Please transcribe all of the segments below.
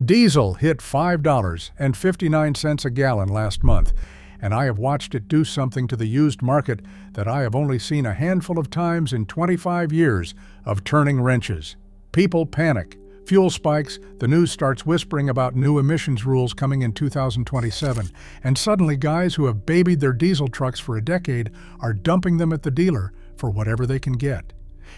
Diesel hit $5.59 a gallon last month, and I have watched it do something to the used market that I have only seen a handful of times in 25 years of turning wrenches. People panic. Fuel spikes, the news starts whispering about new emissions rules coming in 2027, and suddenly guys who have babied their diesel trucks for a decade are dumping them at the dealer for whatever they can get.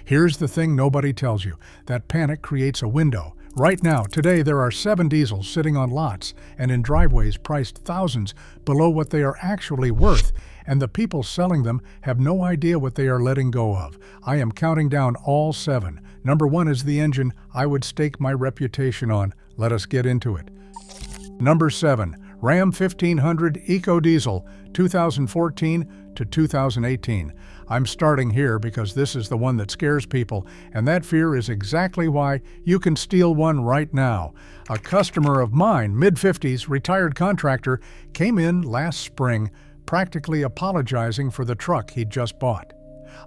Here's the thing nobody tells you. That panic creates a window. Right now, today, there are 7 diesels sitting on lots and in driveways priced thousands below what they are actually worth, and the people selling them have no idea what they are letting go of. I am counting down all 7. Number 1 is the engine I would stake my reputation on. Let us get into it. Number 7, Ram 1500 Eco Diesel, 2014 to 2018. I'm starting here because this is the one that scares people, and that fear is exactly why you can steal one right now. A customer of mine, mid-50s, retired contractor, came in last spring practically apologizing for the truck he'd just bought.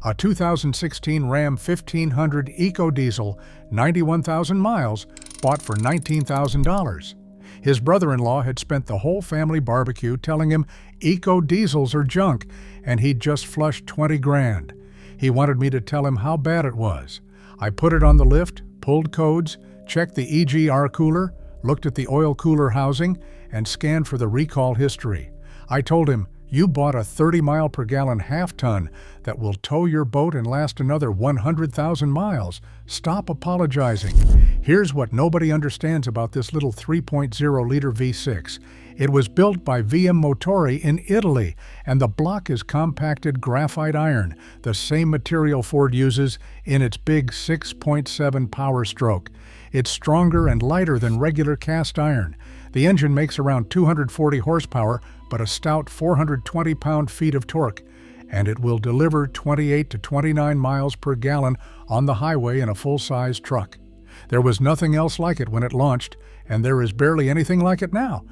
A 2016 Ram 1500 Eco Diesel, 91,000 miles, bought for $19,000. His brother-in-law had spent the whole family barbecue telling him eco diesels are junk, and he'd just flushed 20 grand. He wanted me to tell him how bad it was. I put it on the lift, pulled codes, checked the EGR cooler, looked at the oil cooler housing, and scanned for the recall history. I told him, "You bought a 30-mile-per-gallon half-ton that will tow your boat and last another 100,000 miles. Stop apologizing." Here's what nobody understands about this little 3.0-liter V6. It was built by VM Motori in Italy, and the block is compacted graphite iron, the same material Ford uses in its big 6.7 power stroke. It's stronger and lighter than regular cast iron. The engine makes around 240 horsepower, but a stout 420 pound-feet of torque, and it will deliver 28 to 29 miles per gallon on the highway in a full-size truck. There was nothing else like it when it launched, and there is barely anything like it now.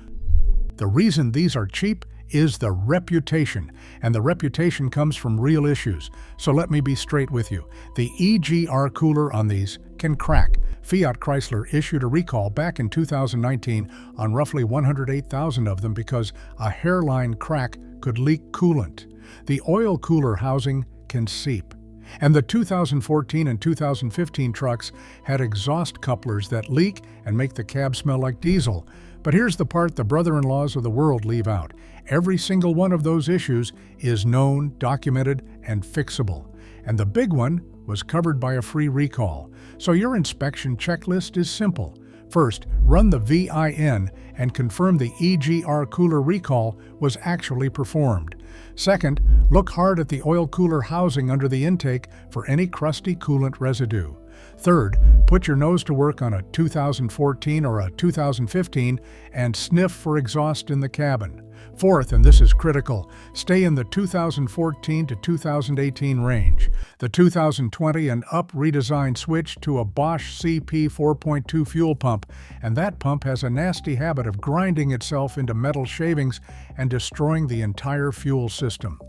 The reason these are cheap is the reputation, and the reputation comes from real issues. So let me be straight with you. The EGR cooler on these can crack. Fiat Chrysler issued a recall back in 2019 on roughly 108,000 of them because a hairline crack could leak coolant. The oil cooler housing can seep. And the 2014 and 2015 trucks had exhaust couplers that leak and make the cab smell like diesel. But here's the part the brother-in-laws of the world leave out. Every single one of those issues is known, documented, and fixable. And the big one was covered by a free recall. So your inspection checklist is simple. First, run the VIN and confirm the EGR cooler recall was actually performed. Second, look hard at the oil cooler housing under the intake for any crusty coolant residue. Third, put your nose to work on a 2014 or a 2015 and sniff for exhaust in the cabin. Fourth, and this is critical, stay in the 2014 to 2018 range. The 2020 and up redesign switched to a Bosch CP 4.2 fuel pump, and that pump has a nasty habit of grinding itself into metal shavings and destroying the entire fuel system.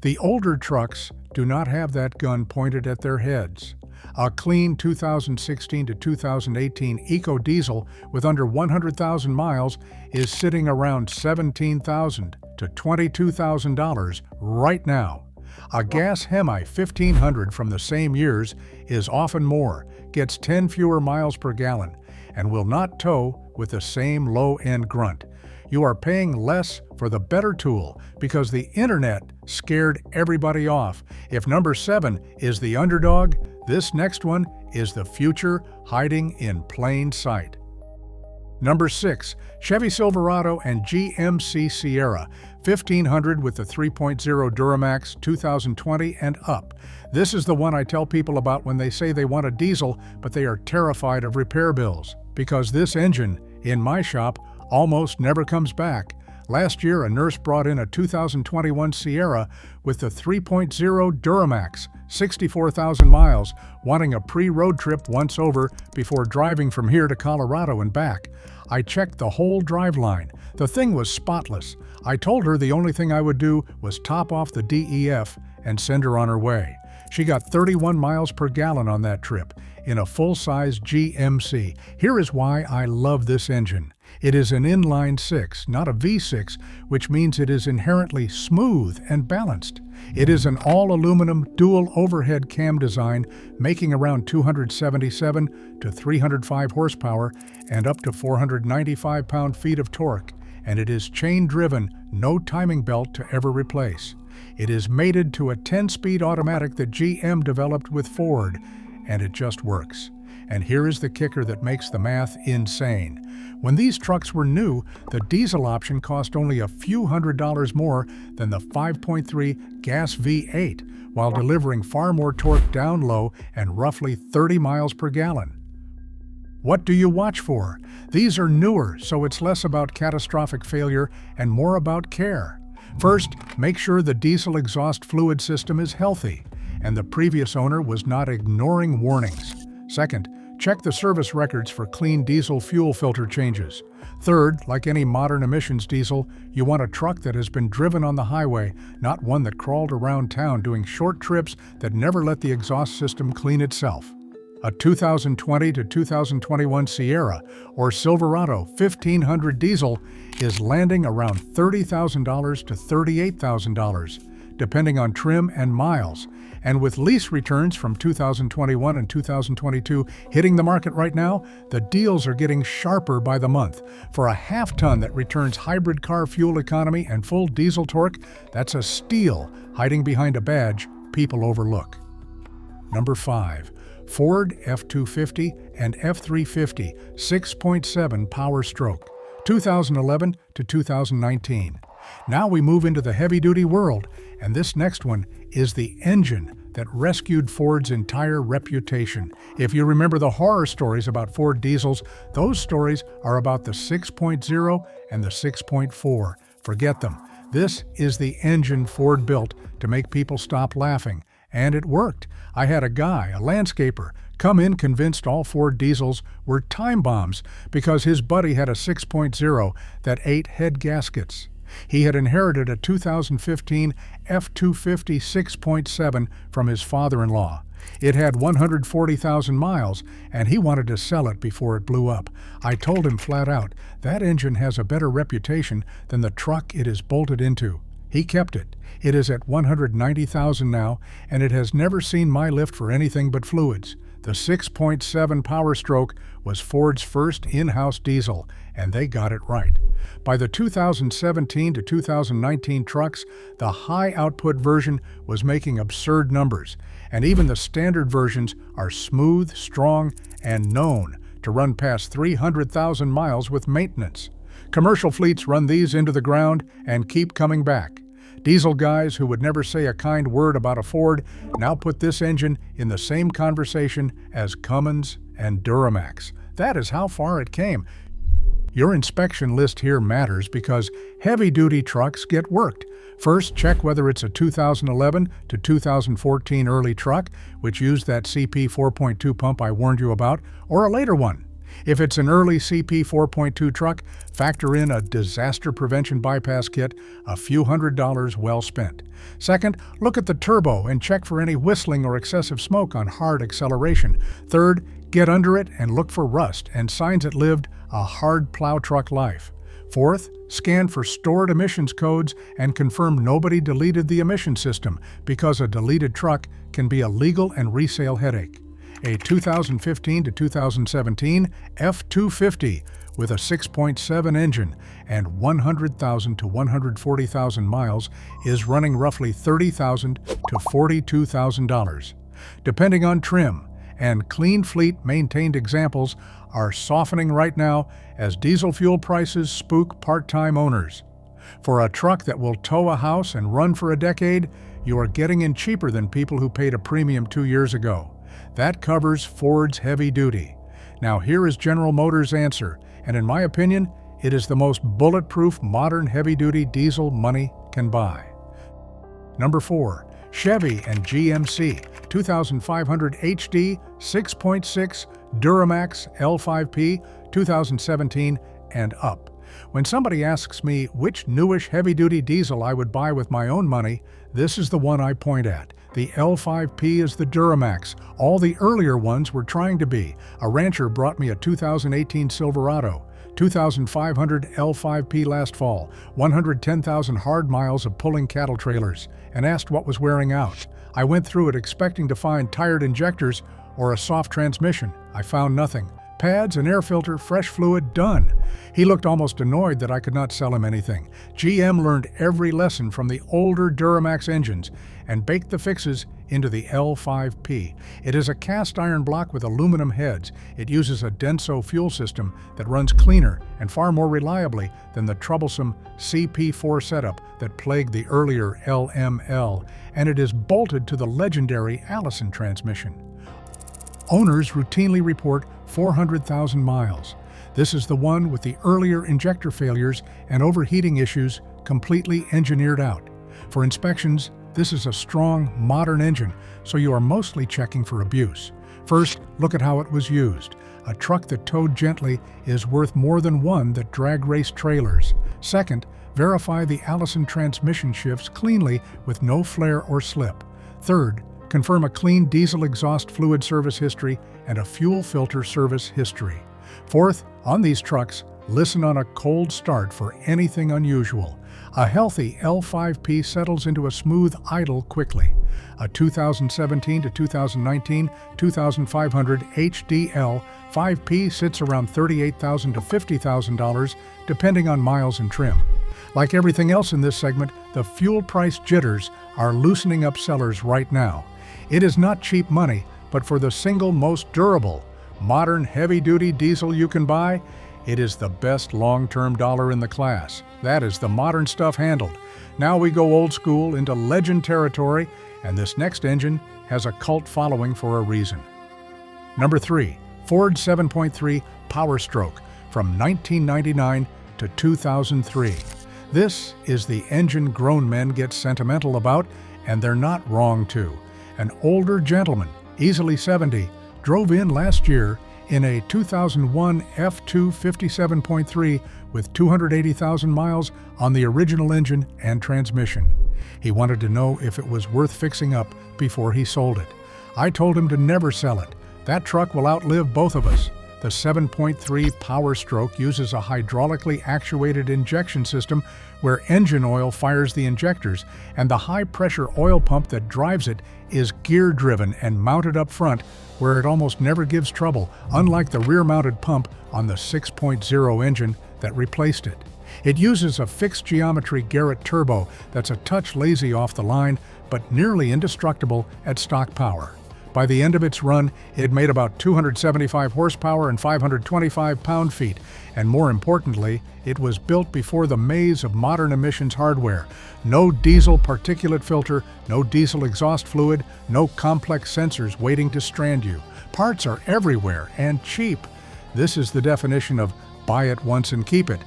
The older trucks do not have that gun pointed at their heads. A clean 2016 to 2018 Eco Diesel with under 100,000 miles is sitting around $17,000 to $22,000 right now. A gas Hemi 1500 from the same years is often more, gets 10 fewer miles per gallon, and will not tow with the same low-end grunt. You are paying less for the better tool because the internet scared everybody off. If number 7 is the underdog, this next one is the future hiding in plain sight. Number 6, Chevy Silverado and GMC Sierra, 1500 with the 3.0 Duramax 2020 and up. This is the one I tell people about when they say they want a diesel, but they are terrified of repair bills. Because this engine, in my shop, almost never comes back. Last year, a nurse brought in a 2021 Sierra with the 3.0 Duramax, 64,000 miles, wanting a pre-road trip once over before driving from here to Colorado and back. I checked the whole driveline. The thing was spotless. I told her the only thing I would do was top off the DEF and send her on her way. She got 31 miles per gallon on that trip. in a full-size GMC. Here is why I love this engine. It is an inline-six, not a V6, which means it is inherently smooth and balanced. It is an all-aluminum dual overhead cam design, making around 277 to 305 horsepower and up to 495 pound-feet of torque, and it is chain-driven, no timing belt to ever replace. It is mated to a 10-speed automatic that GM developed with Ford, and it just works. And here is the kicker that makes the math insane. When these trucks were new, the diesel option cost only a few $100s more than the 5.3 gas V8, while delivering far more torque down low and roughly 30 miles per gallon. What do you watch for? These are newer, so it's less about catastrophic failure and more about care. First, make sure the diesel exhaust fluid system is healthy, and the previous owner was not ignoring warnings. Second, check the service records for clean diesel fuel filter changes. Third, like any modern emissions diesel, you want a truck that has been driven on the highway, not one that crawled around town doing short trips that never let the exhaust system clean itself. A 2020 to 2021 Sierra or Silverado 1500 diesel is landing around $30,000 to $38,000, depending on trim and miles. And with lease returns from 2021 and 2022 hitting the market right now, the deals are getting sharper by the month. For a half-ton that returns hybrid car fuel economy and full diesel torque, that's a steal hiding behind a badge people overlook. Number 5. Ford F-250 and F-350 6.7 Power Stroke, 2011 to 2019. Now we move into the heavy-duty world, and this next one is the engine that rescued Ford's entire reputation. If you remember the horror stories about Ford diesels, those stories are about the 6.0 and the 6.4. Forget them. This is the engine Ford built to make people stop laughing. And it worked. I had a guy, a landscaper, come in convinced all Ford diesels were time bombs because his buddy had a 6.0 that ate head gaskets. He had inherited a 2015 F-250 6.7 from his father-in-law. It had 140,000 miles, and he wanted to sell it before it blew up. I told him flat out, that engine has a better reputation than the truck it is bolted into. He kept it. It is at 190,000 now, and it has never seen my lift for anything but fluids. The 6.7 Power Stroke was Ford's first in-house diesel, and they got it right. By the 2017 to 2019 trucks, the high-output version was making absurd numbers, and even the standard versions are smooth, strong, and known to run past 300,000 miles with maintenance. Commercial fleets run these into the ground and keep coming back. Diesel guys who would never say a kind word about a Ford now put this engine in the same conversation as Cummins and Duramax. That is how far it came. Your inspection list here matters because heavy-duty trucks get worked. First, check whether it's a 2011 to 2014 early truck, which used that CP 4.2 pump I warned you about, or a later one. If it's an early CP 4.2 truck, factor in a disaster prevention bypass kit, a few $100s well spent. Second, look at the turbo and check for any whistling or excessive smoke on hard acceleration. Third, get under it and look for rust and signs it lived a hard plow truck life. Fourth, scan for stored emissions codes and confirm nobody deleted the emission system, because a deleted truck can be a legal and resale headache. A 2015 to 2017 F-250 with a 6.7 engine and 100,000 to 140,000 miles is running roughly $30,000 to $42,000. Depending on trim, and clean fleet maintained examples are softening right now as diesel fuel prices spook part-time owners. For a truck that will tow a house and run for a decade, you are getting in cheaper than people who paid a premium 2 years ago. That covers Ford's heavy duty. Now here is General Motors' answer, and in my opinion, it is the most bulletproof modern heavy-duty diesel money can buy. Number 4. Chevy and GMC 2500 HD 6.6 Duramax L5P 2017 and up. When somebody asks me which newish heavy-duty diesel I would buy with my own money, this is the one I point at. The L5P is the Duramax. All the earlier ones were trying to be. A rancher brought me a 2018 Silverado, 2,500 L5P last fall, 110,000 hard miles of pulling cattle trailers, and asked what was wearing out. I went through it expecting to find tired injectors or a soft transmission. I found nothing. Pads, an air filter, fresh fluid, done. He looked almost annoyed that I could not sell him anything. GM learned every lesson from the older Duramax engines and baked the fixes into the L5P. It is a cast iron block with aluminum heads. It uses a Denso fuel system that runs cleaner and far more reliably than the troublesome CP4 setup that plagued the earlier LML, and it is bolted to the legendary Allison transmission. Owners routinely report 400,000 miles. This is the one with the earlier injector failures and overheating issues completely engineered out. For inspections, this is a strong, modern engine, so you are mostly checking for abuse. First, look at how it was used. A truck that towed gently is worth more than one that drag race trailers. Second, verify the Allison transmission shifts cleanly with no flare or slip. Third, confirm a clean diesel exhaust fluid service history and a fuel filter service history. Fourth, on these trucks, listen on a cold start for anything unusual. A healthy L5P settles into a smooth idle quickly. A 2017 to 2019 2500 HDL 5P sits around $38,000 to $50,000 depending on miles and trim. Like everything else in this segment, the fuel price jitters are loosening up sellers right now. It is not cheap money, but for the single most durable, modern heavy-duty diesel you can buy, it is the best long-term dollar in the class. That is the modern stuff handled. Now we go old school into legend territory, and this next engine has a cult following for a reason. Number 3, Ford 7.3 Power Stroke from 1999 to 2003. This is the engine grown men get sentimental about, and they're not wrong to. An older gentleman, easily 70, drove in last year in a 2001 F2 57.3 with 280,000 miles on the original engine and transmission. He wanted to know if it was worth fixing up before he sold it. I told him to never sell it. That truck will outlive both of us. The 7.3 Power Stroke uses a hydraulically actuated injection system where engine oil fires the injectors, and the high-pressure oil pump that drives it is gear-driven and mounted up front where it almost never gives trouble, unlike the rear-mounted pump on the 6.0 engine that replaced it. It uses a fixed-geometry Garrett turbo that's a touch lazy off the line, but nearly indestructible at stock power. By the end of its run, it made about 275 horsepower and 525 pound-feet, and more importantly, it was built before the maze of modern emissions hardware. No diesel particulate filter, no diesel exhaust fluid, no complex sensors waiting to strand you. Parts are everywhere and cheap. This is the definition of buy it once and keep it.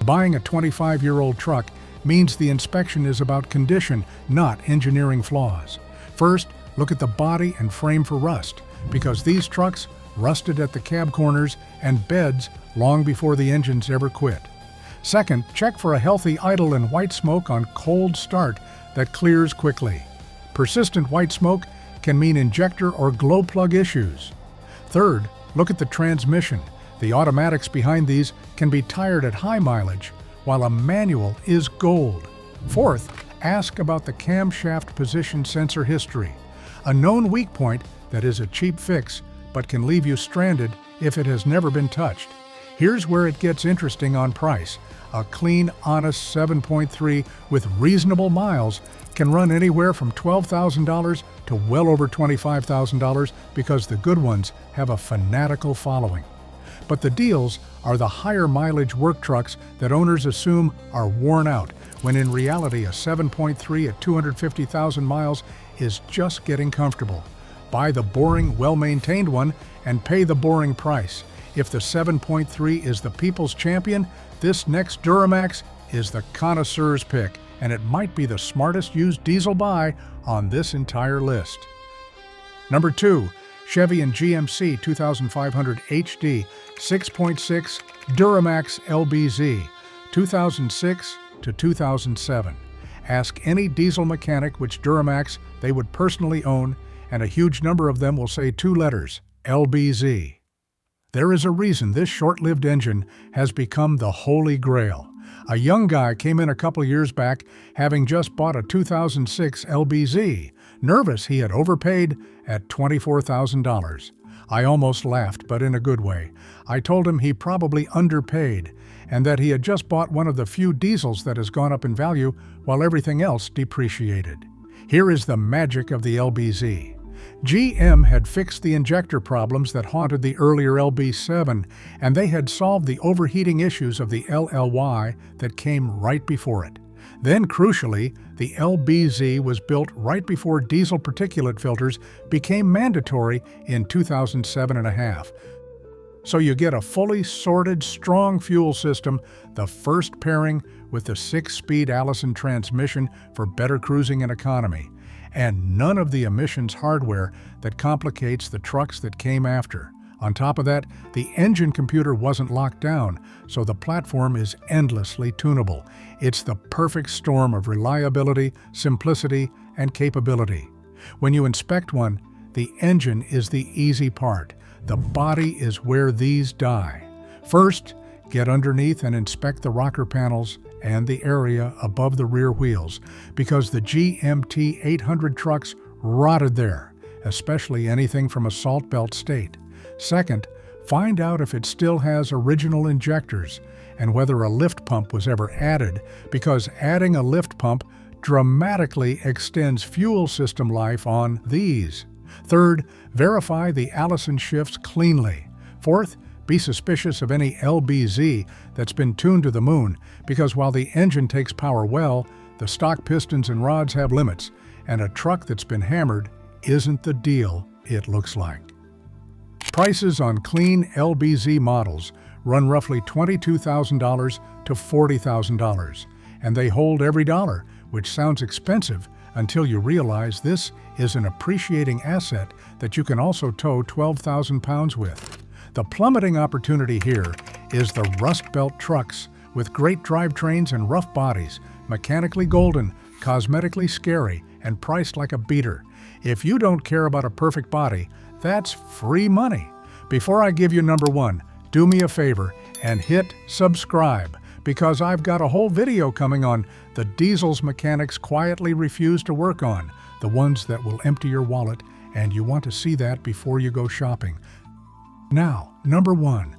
Buying a 25-year-old truck means the inspection is about condition, not engineering flaws. First, look at the body and frame for rust, because these trucks rusted at the cab corners and beds long before the engines ever quit. Second, check for a healthy idle and white smoke on cold start that clears quickly. Persistent white smoke can mean injector or glow plug issues. Third, look at the transmission. The automatics behind these can be tired at high mileage, while a manual is gold. Fourth, ask about the camshaft position sensor history. A known weak point that is a cheap fix, but can leave you stranded if it has never been touched. Here's where it gets interesting on price. A clean, honest 7.3 with reasonable miles can run anywhere from $12,000 to well over $25,000 because the good ones have a fanatical following. But the deals are the higher mileage work trucks that owners assume are worn out, when in reality a 7.3 at 250,000 miles is just getting comfortable. Buy the boring, well-maintained one and pay the boring price. If the 7.3 is the people's champion, this next Duramax is the connoisseur's pick, and it might be the smartest used diesel buy on this entire list. Number 2, Chevy and GMC 2500 HD 6.6 Duramax LBZ 2006 to 2007. Ask any diesel mechanic which Duramax they would personally own, and a huge number of them will say two letters, LBZ. There is a reason this short-lived engine has become the holy grail. A young guy came in a couple years back having just bought a 2006 LBZ, nervous he had overpaid at $24,000. I almost laughed, but in a good way. I told him he probably underpaid, and that he had just bought one of the few diesels that has gone up in value while everything else depreciated. Here is the magic of the LBZ. GM had fixed the injector problems that haunted the earlier LB7, and they had solved the overheating issues of the LLY that came right before it. Then, crucially, the LBZ was built right before diesel particulate filters became mandatory in 2007 and a half. So you get a fully sorted, strong fuel system, the first pairing with the 6-speed Allison transmission for better cruising and economy, and none of the emissions hardware that complicates the trucks that came after. On top of that, the engine computer wasn't locked down, so the platform is endlessly tunable. It's the perfect storm of reliability, simplicity, and capability. When you inspect one, the engine is the easy part. The body is where these die. First, get underneath and inspect the rocker panels and the area above the rear wheels, because the GMT 800 trucks rotted there, especially anything from a salt belt state. Second, find out if it still has original injectors and whether a lift pump was ever added, because adding a lift pump dramatically extends fuel system life on these. Third, verify the Allison shifts cleanly. Fourth, be suspicious of any LBZ that's been tuned to the moon, because while the engine takes power well, the stock pistons and rods have limits, and a truck that's been hammered isn't the deal it looks like. Prices on clean LBZ models run roughly $22,000 to $40,000, and they hold every dollar, which sounds expensive until you realize this is an appreciating asset that you can also tow 12,000 pounds with. The plummeting opportunity here is the Rust Belt trucks with great drivetrains and rough bodies, mechanically golden, cosmetically scary, and priced like a beater. If you don't care about a perfect body, that's free money. Before I give you number one, do me a favor and hit subscribe, because I've got a whole video coming on the diesels mechanics quietly refuse to work on, the ones that will empty your wallet, and you want to see that before you go shopping. Now, number one,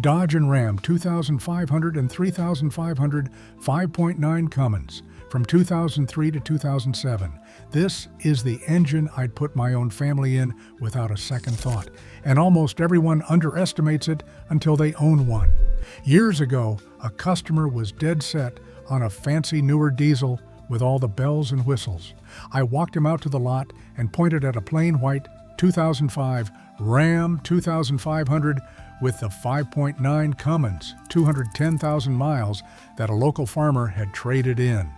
Dodge and Ram 2500 and 3500 5.9 Cummins from 2003 to 2007. This is the engine I'd put my own family in without a second thought, and almost everyone underestimates it until they own one. Years ago, a customer was dead set on a fancy newer diesel with all the bells and whistles. I walked him out to the lot and pointed at a plain white 2005 Ram 2500 with the 5.9 Cummins, 210,000 miles, that a local farmer had traded in.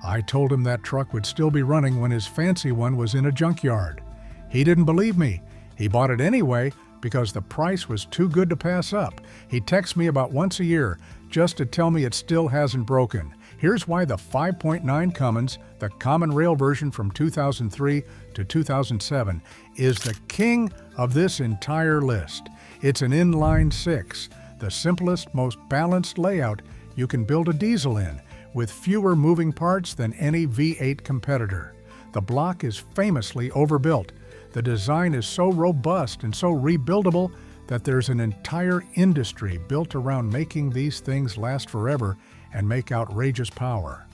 I told him that truck would still be running when his fancy one was in a junkyard. He didn't believe me. He bought it anyway because the price was too good to pass up. He texts me about once a year just to tell me it still hasn't broken. Here's why the 5.9 Cummins, the common rail version from 2003 to 2007, is the king of this entire list. It's an inline six, the simplest, most balanced layout you can build a diesel in, with fewer moving parts than any V8 competitor. The block is famously overbuilt. The design is so robust and so rebuildable that there's an entire industry built around making these things last forever and make outrageous power.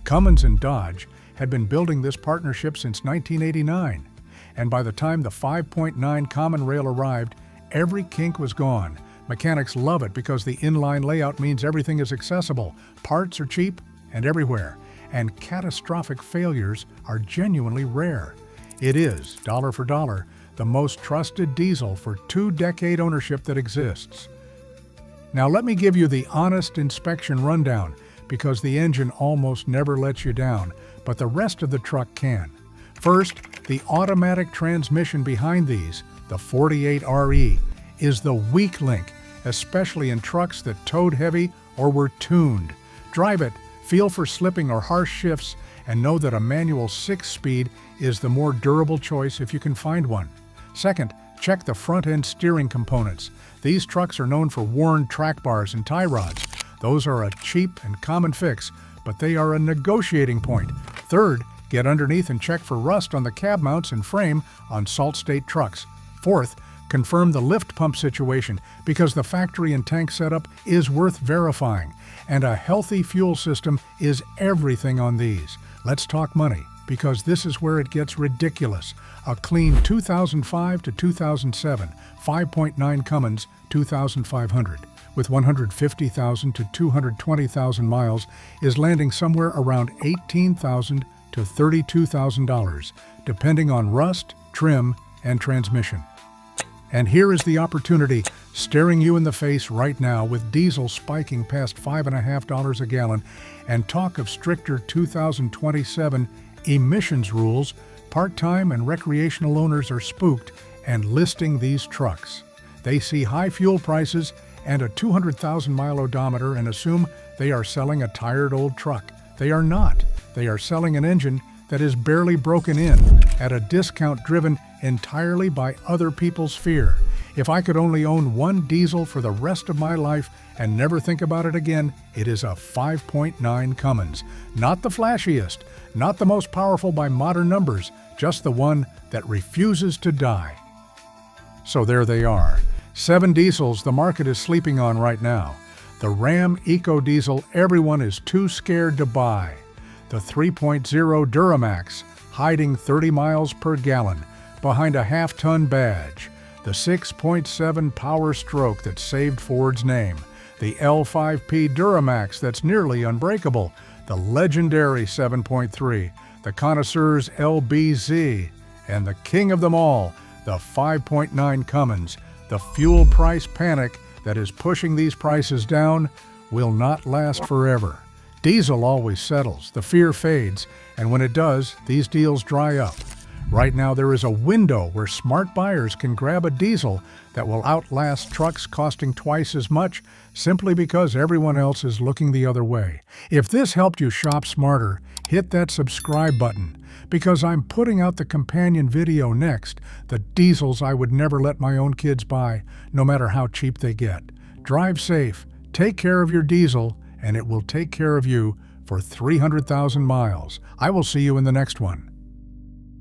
Cummins and Dodge had been building this partnership since 1989, and by the time the 5.9 common rail arrived, every kink was gone. Mechanics love it because the inline layout means everything is accessible, parts are cheap and everywhere, and catastrophic failures are genuinely rare. It is, dollar for dollar, the most trusted diesel for 2-decade ownership that exists. Now let me give you the honest inspection rundown, because the engine almost never lets you down, but the rest of the truck can. First, the automatic transmission behind these, the 48RE, is the weak link, especially in trucks that towed heavy or were tuned. Drive it, Feel for slipping or harsh shifts and know that a manual 6-speed is the more durable choice if you can find one. Second, check the front-end steering components. These trucks are known for worn track bars and tie rods. Those are a cheap and common fix, but they are a negotiating point. Third, get underneath and check for rust on the cab mounts and frame on Salt State trucks. Fourth, confirm the lift pump situation because the factory and tank setup is worth verifying. And a healthy fuel system is everything on these. Let's talk money, because this is where it gets ridiculous. A clean 2005 to 2007 5.9 Cummins 2500 with 150,000 to 220,000 miles is landing somewhere around $18,000 to $32,000, depending on rust, trim, and transmission. And here is the opportunity staring you in the face right now with diesel spiking past $5.50 a gallon and talk of stricter 2027 emissions rules. Part-time and recreational owners are spooked and listing these trucks. They see high fuel prices and a 200,000-mile odometer and assume they are selling a tired old truck. They are not. They are selling an engine that is barely broken in at a discount driven entirely by other people's fear. If I could only own one diesel for the rest of my life and never think about it again, it is a 5.9 Cummins. Not the flashiest, not the most powerful by modern numbers, just the one that refuses to die. So there they are. 7 diesels the market is sleeping on right now. The Ram Eco Diesel everyone is too scared to buy. The 3.0 Duramax, hiding 30 miles per gallon behind a half-ton badge. The 6.7 Power Stroke that saved Ford's name. The L5P Duramax that's nearly unbreakable. The legendary 7.3. The Connoisseur's LBZ. And the king of them all, the 5.9 Cummins. The fuel price panic that is pushing these prices down will not last forever. Diesel always settles, the fear fades, and when it does, these deals dry up. Right now there is a window where smart buyers can grab a diesel that will outlast trucks costing twice as much simply because everyone else is looking the other way. If this helped you shop smarter, hit that subscribe button, because I'm putting out the companion video next, the diesels I would never let my own kids buy, no matter how cheap they get. Drive safe, take care of your diesel, and it will take care of you for 300,000 miles. I will see you in the next one.